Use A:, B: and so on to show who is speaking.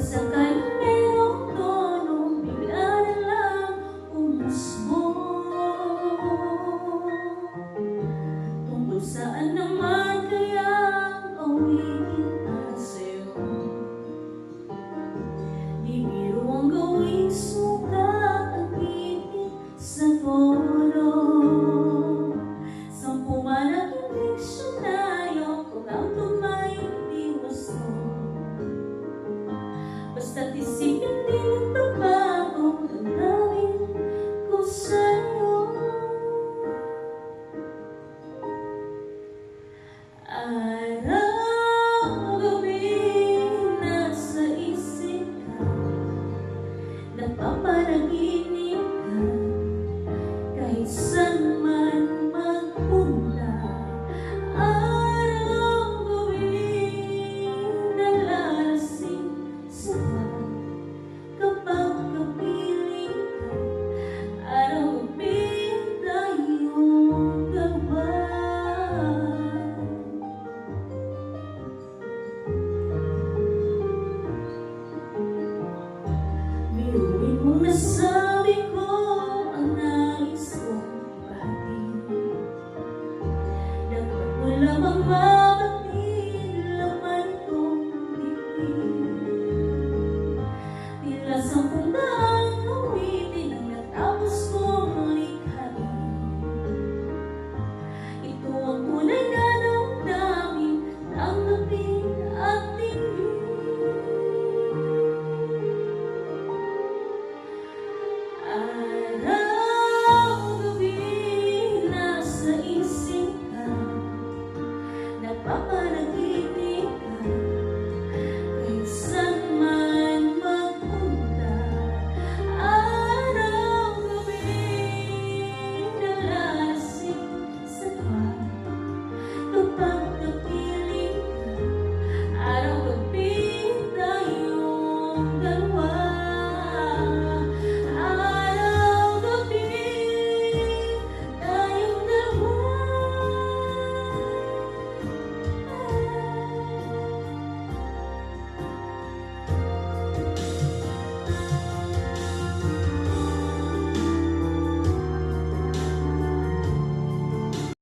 A: sakaling merong tono, bigla na lang umusbong. Tungkol saan naman kaya ang awitin para sa'yo? Di biro ang gawing suka at bitin sa tono. 10 man ang diksyonaryo kung ang tumay hindi gusto. Basta't